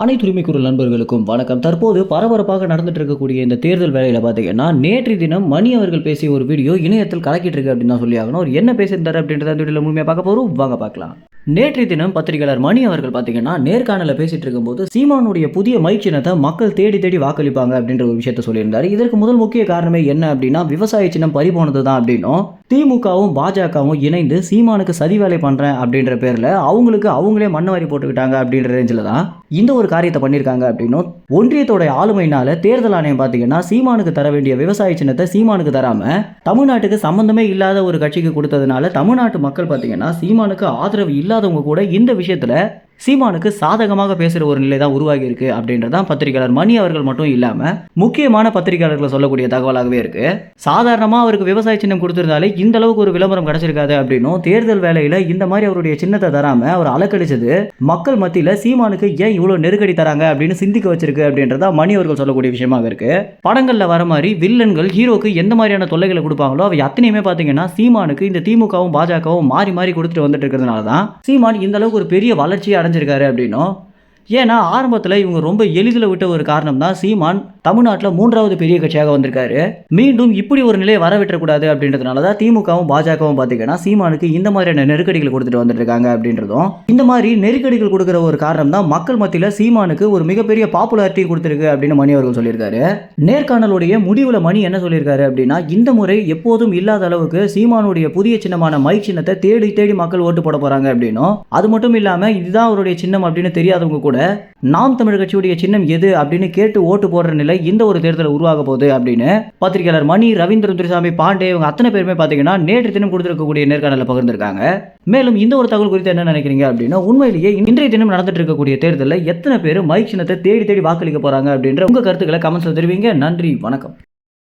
அனைத்து உரிமைக்குரல் நண்பர்களுக்கும் வணக்கம். தற்போது பரபரப்பாக நடந்துட்டு இருக்கக்கூடிய இந்த தேர்தல் வேலையில பார்த்தீங்கன்னா, நேற்றைய தினம் மணி அவர்கள் பேசிய ஒரு வீடியோ இணையத்தில் கலக்கிட்டு இருக்கு அப்படின்னு தான் சொல்லி ஆகணும். அவர் என்ன பேசியிருந்தாரு அப்படின்றத அந்த வீடியோல முழுமையா பார்க்க போறோம். வாங்க பார்க்கலாம். நேற்றைய தினம் பத்திரிகையாளர் மணி அவர்கள் பார்த்தீங்கன்னா, நேர்காணல பேசிட்டு இருக்கும்போது சீமானுடைய புதிய மைக் சின்னத்தை மக்கள் தேடி தேடி வாக்களிப்பாங்க அப்படின்ற ஒரு விஷயத்த சொல்லியிருந்தாரு. இதற்கு முதல் முக்கிய காரணமே என்ன அப்படின்னா, விவசாய சின்னம் பறிபோனது தான் அப்படின்னும், திமுகவும் பாஜகவும் இணைந்து சீமானுக்கு சதி வேலை பண்றேன் அப்படின்ற பேர்ல அவங்களுக்கு அவங்களே மண்ணவாரி போட்டுக்கிட்டாங்க அப்படின்ற ரேஞ்சில் தான் இந்த ஒரு காரியத்தை பண்ணியிருக்காங்க அப்படின்னும், ஒன்றியத்தோட ஆளுமையினால தேர்தல் ஆணையம் பார்த்தீங்கன்னா சீமானுக்கு தர வேண்டிய விவசாய சின்னத்தை சீமானுக்கு தராம தமிழ்நாட்டுக்கு சம்பந்தமே இல்லாத ஒரு கட்சிக்கு கொடுத்ததுனால தமிழ்நாட்டு மக்கள் பார்த்தீங்கன்னா சீமானுக்கு ஆதரவு இல்லாதவங்க கூட இந்த விஷயத்துல சீமானுக்கு சாதகமாக பேசுகிற ஒரு நிலை தான் உருவாகி இருக்கு அப்படின்றதான் பத்திரிகையாளர் மணி அவர்கள் மட்டும் இல்லாமல் முக்கியமான பத்திரிகையாளர்களை சொல்லக்கூடிய தகவலாகவே இருக்கு. சாதாரணமாக அவருக்கு விவசாய சின்னம் கொடுத்திருந்தாலே இந்த அளவுக்கு ஒரு விளம்பரம் கிடைச்சிருக்காது அப்படின்னும், தேர்தல் வேலையில் இந்த மாதிரி அவருடைய சின்னத்தை தராம அவர் அலக்கழிச்சது மக்கள் மத்தியில் சீமானுக்கு ஏன் இவ்வளோ நெருக்கடி தராங்க அப்படின்னு சிந்திக்க வச்சிருக்கு அப்படின்றதா மணி அவர்கள் சொல்லக்கூடிய விஷயமாக இருக்கு. படங்களில் வர மாதிரி வில்லன்கள் ஹீரோக்கு எந்த மாதிரியான தொல்லைகளை கொடுப்பாங்களோ அவை அத்தனையுமே பார்த்தீங்கன்னா சீமானுக்கு இந்த திமுகவும் பாஜகவும் மாறி மாறி கொடுத்துட்டு வந்துட்டு இருக்கிறதுனால தான் சீமான் இந்த அளவுக்கு ஒரு பெரிய வளர்ச்சியை அடைஞ்சிருக்காரு அப்படின்னும். ஏன்னா ஆரம்பத்தில் இவங்க ரொம்ப எளிதில் விட்ட ஒரு காரணம் தான் சீமான் தமிழ்நாட்டில் 3வது பெரிய கட்சியாக வந்திருக்காரு. மீண்டும் இப்படி ஒரு நிலையை வரவிட்டக்கூடாது அப்படின்றதுனால தான் திமுகவும் பாஜகவும் பார்த்தீங்கன்னா சீமானுக்கு இந்த மாதிரியான நெருக்கடிகள் கொடுத்துட்டு வந்துட்டு இருக்காங்க அப்படின்றதும், இந்த மாதிரி நெருக்கடிகள் கொடுக்குற ஒரு காரணம் தான் மக்கள் மத்தியில் சீமானுக்கு ஒரு மிகப்பெரிய பாப்புலாரிட்டி கொடுத்துருக்கு அப்படின்னு மணி அவர்கள் சொல்லியிருக்காரு. நேர்காணலுடைய முடிவில் மணி என்ன சொல்லியிருக்காரு அப்படின்னா, இந்த முறை எப்போதும் இல்லாத அளவுக்கு சீமானுடைய புதிய சின்னமான மைக் சின்னத்தை தேடி தேடி மக்கள் ஓட்டு போட போறாங்க அப்படின்னும், அது மட்டும் இல்லாமல் இதுதான் அவருடைய சின்னம் அப்படின்னு தெரியாதவங்க கூட நாம் தமிழ் கட்சியுடைய சின்னம் எது அப்படின்னு கேட்டு ஓட்டு போடுற நிலை இந்த ஒரு தேர்தலில் உருவாக போகுது அப்படின்னு பத்திரிகையாளர் மணி, ரவீந்திரன் துரைசாமி, பாண்டே இவங்க அத்தனை பேருமே பார்த்தீங்கன்னா நேற்று தினம் கொடுத்திருக்கக்கூடிய நேர்காணலில் பகிர்ந்திருக்காங்க. மேலும் இந்த ஒரு தகவல் குறித்து என்ன நினைக்கிறீங்க அப்படின்னா, உண்மையிலேயே இன்றைய தினம் நடந்துட்டு இருக்கக்கூடிய தேர்தலில் எத்தனை பேர் மைக் சின்னத்தை தேடி தேடி வாக்களிக்க போறாங்க அப்படின்ற உங்க கருத்துக்களை கமெண்ட்ஸ்ல தெரிவிங்க. நன்றி, வணக்கம்.